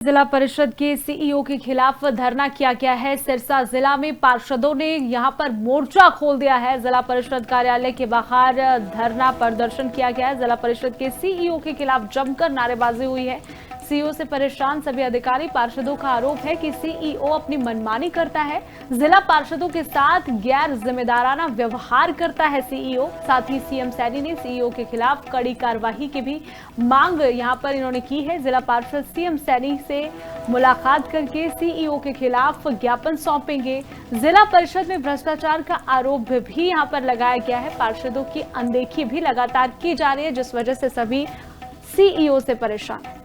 जिला परिषद के सीईओ के खिलाफ धरना किया गया है। सिरसा जिला में पार्षदों ने यहां पर मोर्चा खोल दिया है। जिला परिषद कार्यालय के बाहर धरना प्रदर्शन किया गया है। जिला परिषद के सीईओ के खिलाफ जमकर नारेबाजी हुई है। सीईओ से परेशान सभी अधिकारी पार्षदों का आरोप है कि सीईओ अपनी मनमानी करता है, जिला पार्षदों के साथ गैर जिम्मेदाराना व्यवहार करता है सीईओ। साथ ही सीएम सैनी ने सीईओ के खिलाफ कड़ी कार्रवाई की भी मांग यहां पर इन्होंने की है। जिला पार्षद सीएम सैनी से मुलाकात करके सीईओ के खिलाफ ज्ञापन सौंपेंगे। जिला परिषद में भ्रष्टाचार का आरोप भी यहां पर लगाया गया है। पार्षदों की अनदेखी भी लगातार की जा रही है, जिस वजह से सभी सीईओ से परेशान है।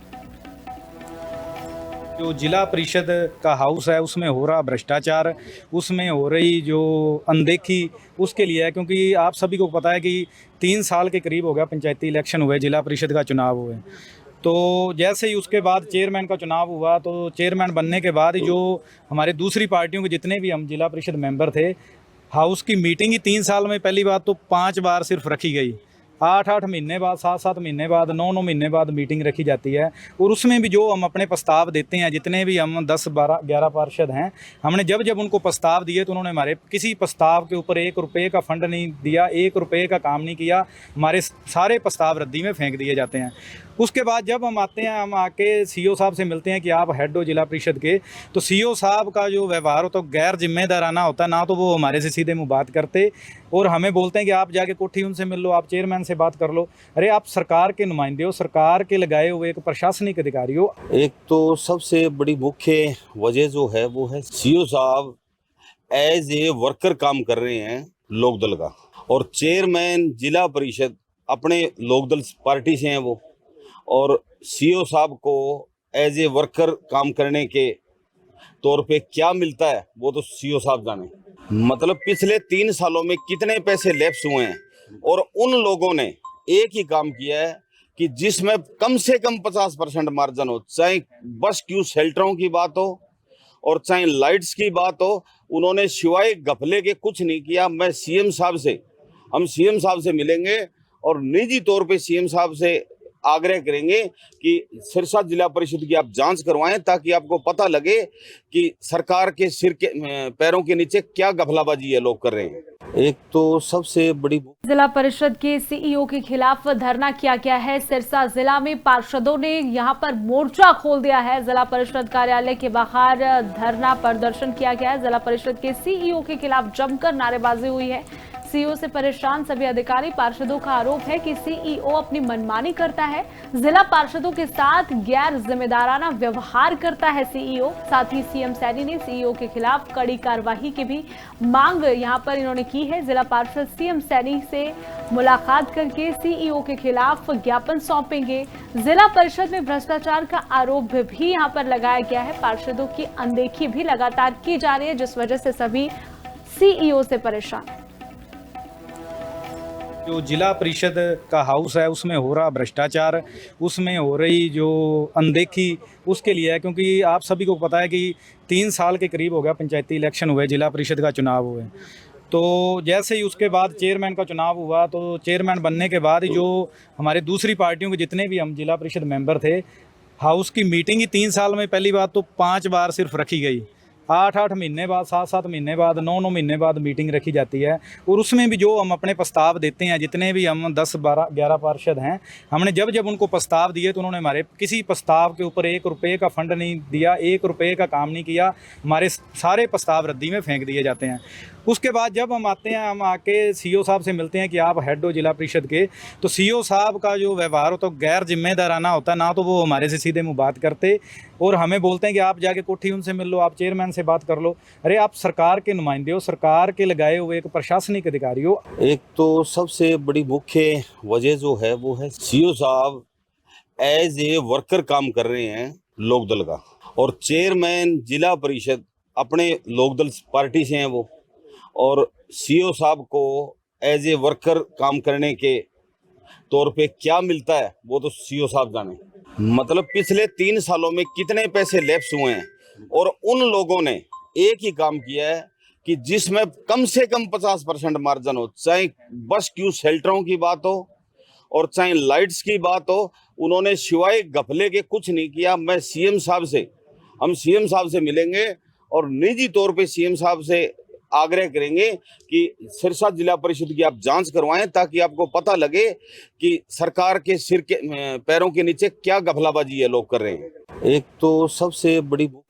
जो जिला परिषद का हाउस है उसमें हो रहा भ्रष्टाचार, उसमें हो रही जो अनदेखी, उसके लिए है। क्योंकि आप सभी को पता है कि 3 साल के करीब हो गया पंचायती इलेक्शन हुए, जिला परिषद का चुनाव हुए। तो जैसे ही उसके बाद चेयरमैन का चुनाव हुआ, तो चेयरमैन बनने के बाद जो हमारे दूसरी पार्टियों के जितने भी हम जिला परिषद मेंबर थे, हाउस की मीटिंग ही 3 साल में पहली बात तो 5 बार सिर्फ रखी गई। 8-8 महीने बाद, 7-7 महीने बाद, 9-9 महीने बाद मीटिंग रखी जाती है। और उसमें भी जो हम अपने प्रस्ताव देते हैं, जितने भी हम 10-12-11 पार्षद हैं, हमने जब जब उनको प्रस्ताव दिए तो उन्होंने हमारे किसी प्रस्ताव के ऊपर 1 रुपये का फंड नहीं दिया, 1 रुपये का काम नहीं किया। हमारे सारे प्रस्ताव रद्दी में फेंक दिए जाते हैं। उसके बाद जब हम आते हैं, हम आके सीईओ साहब से मिलते हैं कि आप हेड हो जिला परिषद के, तो सीईओ साहब का जो व्यवहार होता है गैर जिम्मेदाराना होता है। ना तो वो हमारे से सीधे मुँह बात करते और हमें बोलते हैं कि आप जाके कोठी उनसे मिल लो, आप चेयरमैन से बात कर लो। अरे आप सरकार के नुमाइंदे हो, सरकार के लगाए हुए एक प्रशासनिक अधिकारी हो। एक तो सबसे बड़ी मुख्य वजह जो है वो है सीईओ साहब एज ए वर्कर काम कर रहे हैं लोकदल का, और चेयरमैन जिला परिषद अपने लोकदल पार्टी से हैं वो, और सीईओ साहब को एज ए वर्कर काम करने के तौर पे क्या मिलता है वो तो सीईओ साहब जाने। मतलब पिछले 3 सालों में कितने पैसे लैप्स हुए हैं, और उन लोगों ने एक ही काम किया है कि जिसमें कम से कम 50% मार्जिन हो, चाहे बस क्यू शेल्टरों की बात हो और चाहे लाइट्स की बात हो, उन्होंने सिवाय घपले के कुछ नहीं किया। हम सीएम साहब से मिलेंगे और निजी तौर पे सीएम साहब से आग्रह करेंगे कि सिरसा जिला परिषद की आप जांच करवाएं, ताकि आपको पता लगे कि सरकार के सिर के पैरों के नीचे क्या घपलाबाजी ये लोग कर रहे हैं। एक तो सबसे बड़ी जिला परिषद के सीईओ के खिलाफ धरना किया गया है। सिरसा जिला में पार्षदों ने यहां पर मोर्चा खोल दिया है। जिला परिषद कार्यालय के बाहर धरना प्रदर्शन किया गया है। जिला परिषद के सीईओ के खिलाफ जमकर नारेबाजी हुई है। सीईओ से परेशान सभी अधिकारी पार्षदों का आरोप है कि सीईओ अपनी मनमानी करता है, जिला पार्षदों के साथ गैर जिम्मेदाराना व्यवहार करता है सीईओ। साथ ही सीएम सैनी ने सीईओ के खिलाफ कड़ी कार्रवाई की भी मांग यहां पर इन्होंने की है। जिला पार्षद सीएम सैनी से मुलाकात करके सीईओ के खिलाफ ज्ञापन सौंपेंगे। जिला परिषद में भ्रष्टाचार का आरोप भी यहां पर लगाया गया है। पार्षदों की अनदेखी भी लगातार की जा रही है, जिस वजह से सभी सीईओ से परेशान है। जो जिला परिषद का हाउस है उसमें हो रहा भ्रष्टाचार, उसमें हो रही जो अनदेखी, उसके लिए है। क्योंकि आप सभी को पता है कि 3 साल के करीब हो गया पंचायती इलेक्शन हुए, जिला परिषद का चुनाव हुए। तो जैसे ही उसके बाद चेयरमैन का चुनाव हुआ, तो चेयरमैन बनने के बाद जो हमारे दूसरी पार्टियों के जितने भी हम जिला परिषद मेंबर थे, हाउस की मीटिंग ही 3 साल में पहली बात तो 5 बार सिर्फ रखी गई। 8-8 महीने बाद, 7-7 महीने बाद, 9-9 महीने बाद मीटिंग रखी जाती है। और उसमें भी जो हम अपने प्रस्ताव देते हैं, जितने भी हम 10-12-11 पार्षद हैं, हमने जब जब उनको प्रस्ताव दिए तो उन्होंने हमारे किसी प्रस्ताव के ऊपर 1 रुपये का फंड नहीं दिया, 1 रुपये का काम नहीं किया। हमारे सारे प्रस्ताव रद्दी में फेंक दिए जाते हैं। उसके बाद जब हम आते हैं, हम आके सीईओ साहब से मिलते हैं कि आप हेड हो जिला परिषद के, तो सीईओ साहब का जो व्यवहार होता है गैर जिम्मेदाराना होता है। ना तो वो हमारे से सीधे मुँह बात करते और हमें बोलते हैं कि आप जाके कोठी उनसे मिल लो, आप चेयरमैन से बात कर लो। अरे आप सरकार के नुमाइंदे हो, सरकार के लगाए हुए एक प्रशासनिक अधिकारी हो। एक तो सबसे बड़ी मुख्य वजह जो है वो है सीईओ साहब एज ए वर्कर काम कर रहे हैं लोकदल का, और चेयरमैन जिला परिषद अपने लोकदल पार्टी से हैं वो, और सीईओ साहब को एज ए वर्कर काम करने के तौर पे क्या मिलता है वो तो सीईओ साहब जाने। मतलब पिछले 3 सालों में कितने पैसे लैप्स हुए हैं, और उन लोगों ने एक ही काम किया है कि जिसमें कम से कम 50% मार्जिन हो, चाहे बस क्यू शेल्टरों की बात हो और चाहे लाइट्स की बात हो, उन्होंने सिवाय घपले के कुछ नहीं किया। मैं सीएम साहब से, हम सीएम साहब से मिलेंगे और निजी तौर पे सीएम साहब से आग्रह करेंगे कि सिरसा जिला परिषद की आप जांच करवाएं, ताकि आपको पता लगे कि सरकार के सिर के पैरों के नीचे क्या घपलाबाजी ये लोग कर रहे हैं। एक तो सबसे बड़ी